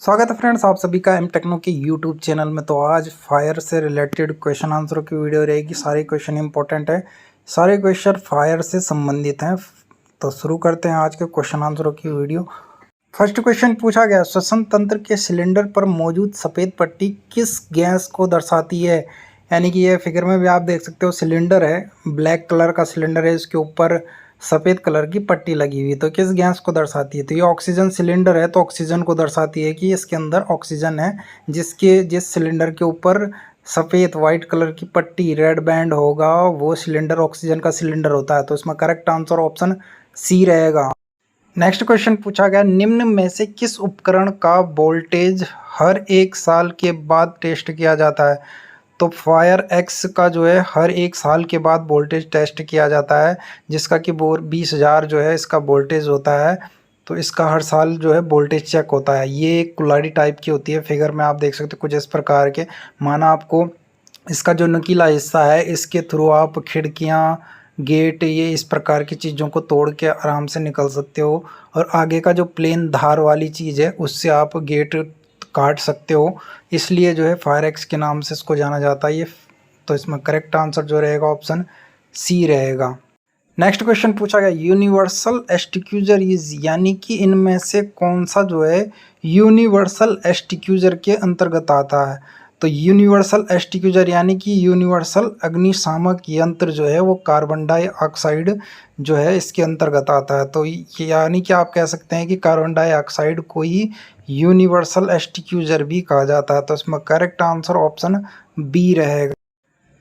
स्वागत है फ्रेंड्स आप सभी का एम टेक्नो के यूट्यूब चैनल में। तो आज फायर से रिलेटेड क्वेश्चन आंसरों की वीडियो रहेगी। सारे क्वेश्चन इंपॉर्टेंट है, सारे क्वेश्चन फायर से संबंधित हैं। तो शुरू करते हैं आज के क्वेश्चन आंसरों की वीडियो। फर्स्ट क्वेश्चन पूछा गया, श्वसन तंत्र के सिलेंडर पर मौजूद सफ़ेद पट्टी किस गैस को दर्शाती है। यानी कि ये फिगर में भी आप देख सकते हो, सिलेंडर है, ब्लैक कलर का सिलेंडर है, इसके ऊपर सफ़ेद कलर की पट्टी लगी हुई। तो किस गैस को दर्शाती है? तो ये ऑक्सीजन सिलेंडर है, तो ऑक्सीजन को दर्शाती है कि इसके अंदर ऑक्सीजन है। जिस सिलेंडर के ऊपर सफ़ेद वाइट कलर की पट्टी रेड बैंड होगा वो सिलेंडर ऑक्सीजन का सिलेंडर होता है। तो इसमें करेक्ट आंसर ऑप्शन सी रहेगा। नेक्स्ट क्वेश्चन पूछा गया, निम्न में से किस उपकरण का वोल्टेज हर 1 साल के बाद टेस्ट किया जाता है? तो फायर एक्स का जो है हर 1 साल के बाद वोल्टेज टेस्ट किया जाता है, जिसका कि 20,000 जो है इसका वोल्टेज होता है। तो इसका हर साल जो है वोल्टेज चेक होता है। ये एक कुल्हाड़ी टाइप की होती है, फिगर में आप देख सकते हो कुछ इस प्रकार के। माना आपको इसका जो नुकीला हिस्सा है इसके थ्रू आप खिड़कियाँ, गेट, ये इस प्रकार की चीज़ों को तोड़ के आराम से निकल सकते हो। और आगे का जो प्लेन धार वाली चीज़ है उससे आप गेट काट सकते हो। इसलिए जो है फायर एक्स के नाम से इसको जाना जाता है ये। तो इसमें करेक्ट आंसर जो रहेगा ऑप्शन सी रहेगा। नेक्स्ट क्वेश्चन पूछा गया, यूनिवर्सल एक्सटिक्यूजर इज, यानी कि इनमें से कौन सा जो है यूनिवर्सल एक्सटिक्यूजर के अंतर्गत आता है? तो यूनिवर्सल एक्सटिक्यूजर यानी कि यूनिवर्सल अग्निशामक यंत्र जो है वो कार्बन डाइऑक्साइड जो है इसके अंतर्गत आता है। तो यानी कि आप कह सकते हैं कि कार्बन डाइऑक्साइड को ही यूनिवर्सल एक्सटिक्यूजर भी कहा जाता है। तो इसमें करेक्ट आंसर ऑप्शन बी रहेगा।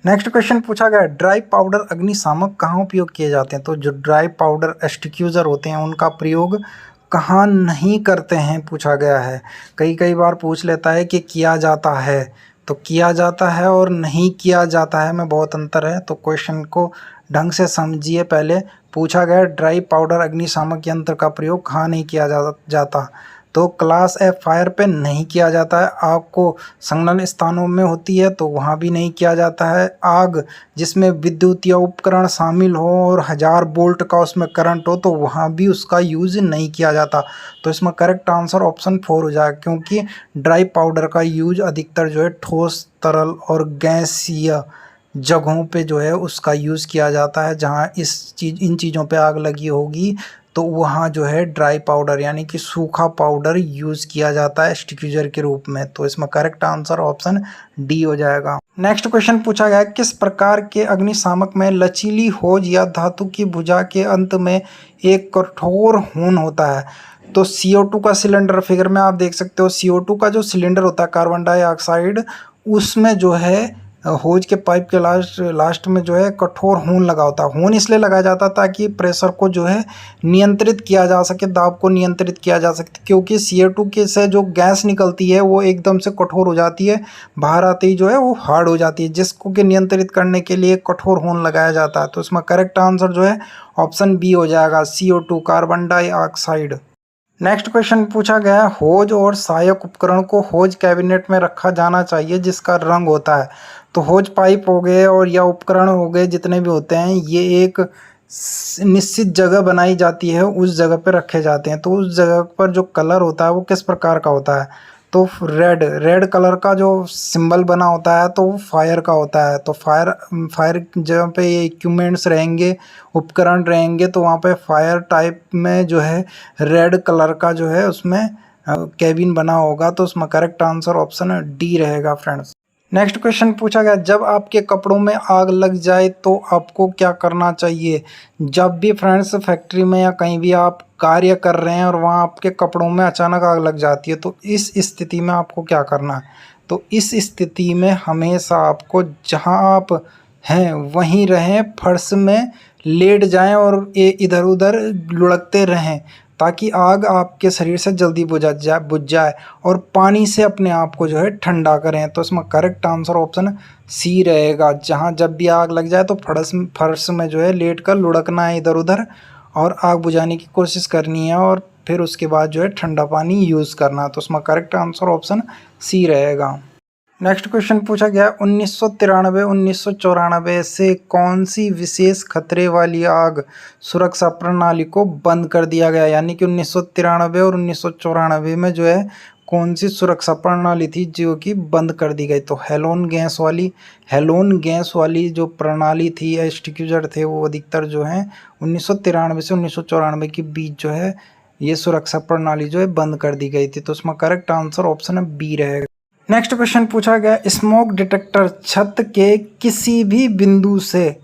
नेक्स्ट क्वेश्चन पूछा गया, ड्राई पाउडर अग्निशामक कहाँ उपयोग किए जाते हैं? तो जो ड्राई पाउडर एक्सटिक्यूजर होते हैं उनका प्रयोग कहाँ नहीं करते हैं पूछा गया है। कई बार पूछ लेता है कि किया जाता है, तो किया जाता है और नहीं किया जाता है में बहुत अंतर है। तो क्वेश्चन को ढंग से समझिए। पहले पूछा गया ड्राई पाउडर अग्निशामक यंत्र का प्रयोग कहाँ नहीं किया जाता। तो क्लास एफ फायर पे नहीं किया जाता है। आग को संलग्न स्थानों में होती है तो वहाँ भी नहीं किया जाता है। आग जिसमें विद्युत या उपकरण शामिल हो और 1000 वोल्ट का उसमें करंट हो तो वहाँ भी उसका यूज़ नहीं किया जाता। तो इसमें करेक्ट आंसर ऑप्शन 4 हो जाएगा, क्योंकि ड्राई पाउडर का यूज अधिकतर जो है ठोस, तरल और गैसीय जगहों पे जो है उसका यूज़ किया जाता है। जहाँ इन चीज़ों पे आग लगी होगी तो वहाँ जो है ड्राई पाउडर यानी कि सूखा पाउडर यूज़ किया जाता है एक्सटिक्यूजर के रूप में। तो इसमें करेक्ट आंसर ऑप्शन डी हो जाएगा। नेक्स्ट क्वेश्चन पूछा गया, किस प्रकार के अग्निशामक में लचीली होज या धातु की भुजा के अंत में एक कठोर होन होता है? तो CO2 का सिलेंडर, फिगर में आप देख सकते हो CO2 का जो सिलेंडर होता है कार्बन डाइऑक्साइड, उसमें जो है होज के पाइप के लास्ट में जो है कठोर होन लगा होता है। होन इसलिए लगाया जाता है ताकि प्रेशर को जो है नियंत्रित किया जा सके, दाब को नियंत्रित किया जा सके, क्योंकि CO2 के से जो गैस निकलती है वो एकदम से कठोर हो जाती है, बाहर आते ही जो है वो हार्ड हो जाती है, जिसको कि नियंत्रित करने के लिए कठोर होन लगाया जाता है। तो इसमें करेक्ट आंसर जो है ऑप्शन बी हो जाएगा, CO2 carbon dioxide. Next question पूछा गया, होज और सहायक उपकरण को होज कैबिनेट में रखा जाना चाहिए जिसका रंग होता है। तो होज पाइप हो गए और या उपकरण हो गए जितने भी होते हैं, ये एक निश्चित जगह बनाई जाती है, उस जगह पे रखे जाते हैं। तो उस जगह पर जो कलर होता है वो किस प्रकार का होता है? तो रेड कलर का जो सिंबल बना होता है तो वो फायर का होता है। तो फायर जहाँ पे ये इक्विपमेंट्स रहेंगे, उपकरण रहेंगे, तो वहाँ पे फायर टाइप में जो है रेड कलर का जो है उसमें कैबिन बना होगा। तो उसमें करेक्ट आंसर ऑप्शन डी रहेगा फ्रेंड्स। नेक्स्ट क्वेश्चन पूछा गया, जब आपके कपड़ों में आग लग जाए तो आपको क्या करना चाहिए? जब भी फ्रेंड्स फैक्ट्री में या कहीं भी आप कार्य कर रहे हैं और वहाँ आपके कपड़ों में अचानक आग लग जाती है तो इस स्थिति में आपको क्या करना है? तो इस स्थिति में हमेशा आपको जहाँ आप हैं वहीं रहें, फर्श में लेट जाएं और इधर उधर लुढ़कते रहें ताकि आग आपके शरीर से जल्दी बुझ जाए और पानी से अपने आप को जो है ठंडा करें। तो इसमें करेक्ट आंसर ऑप्शन सी रहेगा। जहाँ जब भी आग लग जाए तो फर्श में जो है लेट कर लुढ़कना है इधर उधर और आग बुझाने की कोशिश करनी है और फिर उसके बाद जो है ठंडा पानी यूज़ करना। तो उसमें करेक्ट आंसर ऑप्शन सी रहेगा। नेक्स्ट क्वेश्चन पूछा गया, 1993-1994 से कौन सी विशेष खतरे वाली आग सुरक्षा प्रणाली को बंद कर दिया गया? यानी कि 1993 और 1994 में जो है कौन सी सुरक्षा प्रणाली थी जो कि बंद कर दी गई? तो हेलोन गैस वाली जो प्रणाली थी या एक्सटिक्यूजर थे वो अधिकतर जो है 1993 से 1994 के बीच जो है ये सुरक्षा प्रणाली जो है बंद कर दी गई थी। तो इसमें करेक्ट आंसर ऑप्शन है बी रहेगा। नेक्स्ट क्वेश्चन पूछा गया, स्मोक डिटेक्टर छत के किसी भी बिंदु से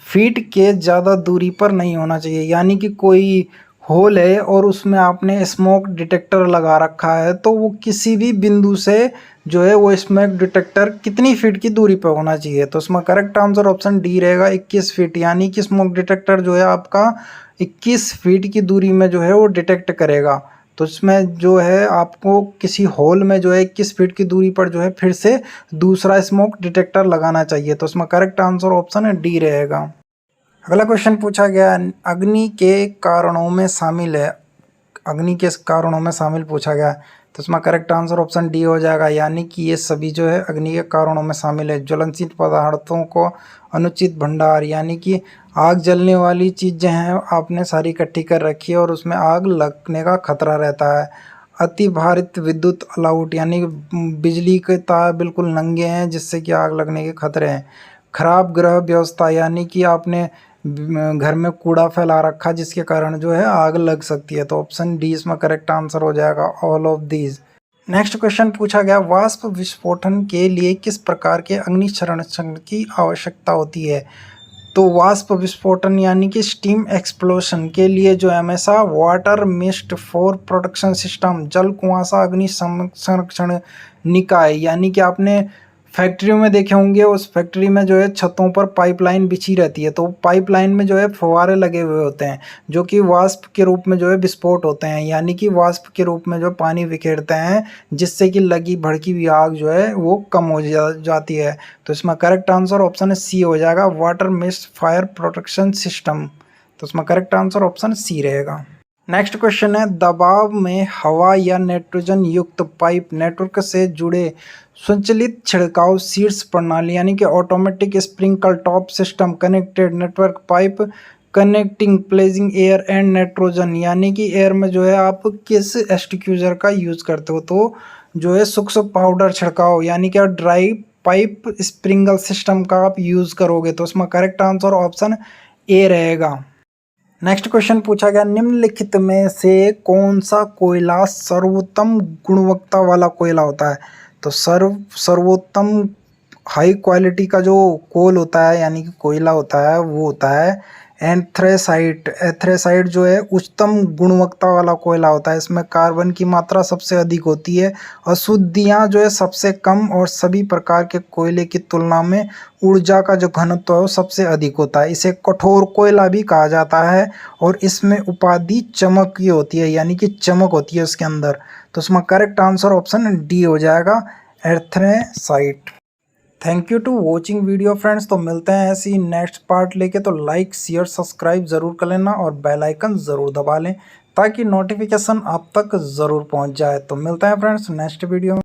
फीट के ज़्यादा दूरी पर नहीं होना चाहिए। यानी कि कोई होल है और उसमें आपने स्मोक डिटेक्टर लगा रखा है तो वो किसी भी बिंदु से जो है वो स्मोक डिटेक्टर कितनी फीट की दूरी पर होना चाहिए? तो इसमें करेक्ट आंसर ऑप्शन डी रहेगा 21 फीट। यानी कि स्मोक डिटेक्टर जो है आपका 21 फीट की दूरी में जो है वो डिटेक्ट करेगा। तो इसमें जो है आपको किसी हॉल में जो है 21 फीट की दूरी पर जो है फिर से दूसरा स्मोक डिटेक्टर लगाना चाहिए। तो इसमें करेक्ट आंसर ऑप्शन है डी रहेगा। अगला क्वेश्चन पूछा गया, अग्नि के कारणों में शामिल है, अग्नि के कारणों में शामिल पूछा गया। तो इसमें करेक्ट आंसर ऑप्शन डी हो जाएगा। यानी कि ये सभी जो है अग्नि के कारणों में शामिल है। ज्वलनशील पदार्थों को अनुचित भंडार, यानी कि आग जलने वाली चीज़ें हैं आपने सारी इकट्ठी कर रखी है और उसमें आग लगने का खतरा रहता है। अति भारित विद्युत अलाउट, यानी बिजली के तार बिल्कुल नंगे हैं जिससे कि आग लगने के खतरे हैं। खराब गृह व्यवस्था, यानी कि आपने घर में कूड़ा फैला रखा जिसके कारण जो है आग लग सकती है। तो ऑप्शन डी इसमें करेक्ट आंसर हो जाएगा, all of these. Next question पूछा गया, वाष्प विस्फोटन के लिए किस प्रकार के अग्नि संरक्षण की आवश्यकता होती है? तो वाष्प विस्फोटन यानी कि स्टीम एक्सप्लोशन के लिए जो हमेशा water mist for protection system, जल कुआंसा अग्नि संरक्षण निकाय, यानी कि आपने फैक्ट्रियों में देखे होंगे उस फैक्ट्री में जो है छतों पर पाइपलाइन बिछी रहती है तो पाइपलाइन में जो है फव्वारे लगे हुए होते हैं जो कि वाष्प के रूप में जो है विस्फोट होते हैं। यानी कि वाष्प के रूप में जो पानी बिखेरते हैं जिससे कि लगी भड़की हुई आग जो है वो कम हो जाती है। तो इसमें करेक्ट आंसर ऑप्शन सी हो जाएगा, water mist fire protection system. तो इसमें करेक्ट आंसर ऑप्शन सी रहेगा। नेक्स्ट क्वेश्चन है, दबाव में हवा या नाइट्रोजन युक्त पाइप नेटवर्क से जुड़े स्वचालित छिड़काव शीर्ष प्रणाली, यानी कि automatic sprinkle top system connected network pipe connecting pledging air and nitrogen, यानी कि एयर में जो है आप किस एक्सटिक्यूजर का यूज़ करते हो? तो जो है सूक्ष्म पाउडर छिड़काव, यानी कि ड्राई पाइप स्प्रिंकल सिस्टम का आप यूज़ करोगे। तो इसमें करेक्ट आंसर ऑप्शन ए रहेगा। नेक्स्ट क्वेश्चन पूछा गया, निम्नलिखित में से कौन सा कोयला सर्वोत्तम गुणवत्ता वाला कोयला होता है? तो सर्वोत्तम हाई क्वालिटी का जो कोल होता है यानी कि कोयला होता है वो होता है एंथ्रेसाइट। एंथ्रेसाइट जो है उच्चतम गुणवत्ता वाला कोयला होता है। इसमें कार्बन की मात्रा सबसे अधिक होती है, अशुद्धियाँ जो है सबसे कम और सभी प्रकार के कोयले की तुलना में ऊर्जा का जो घनत्व है वो सबसे अधिक होता है। इसे कठोर कोयला भी कहा जाता है और इसमें उपाधि चमक की होती है, यानी कि चमक होती है उसके अंदर। तो इसमें करेक्ट आंसर ऑप्शन डी हो जाएगा, anthracite. Thank you to watching video friends. तो मिलते हैं ऐसी नेक्स्ट पार्ट लेके, तो लाइक शेयर सब्सक्राइब ज़रूर कर लेना और बेल आइकन ज़रूर दबा लें ताकि नोटिफिकेशन आप तक ज़रूर पहुंच जाए। तो मिलते हैं फ्रेंड्स नेक्स्ट वीडियो में।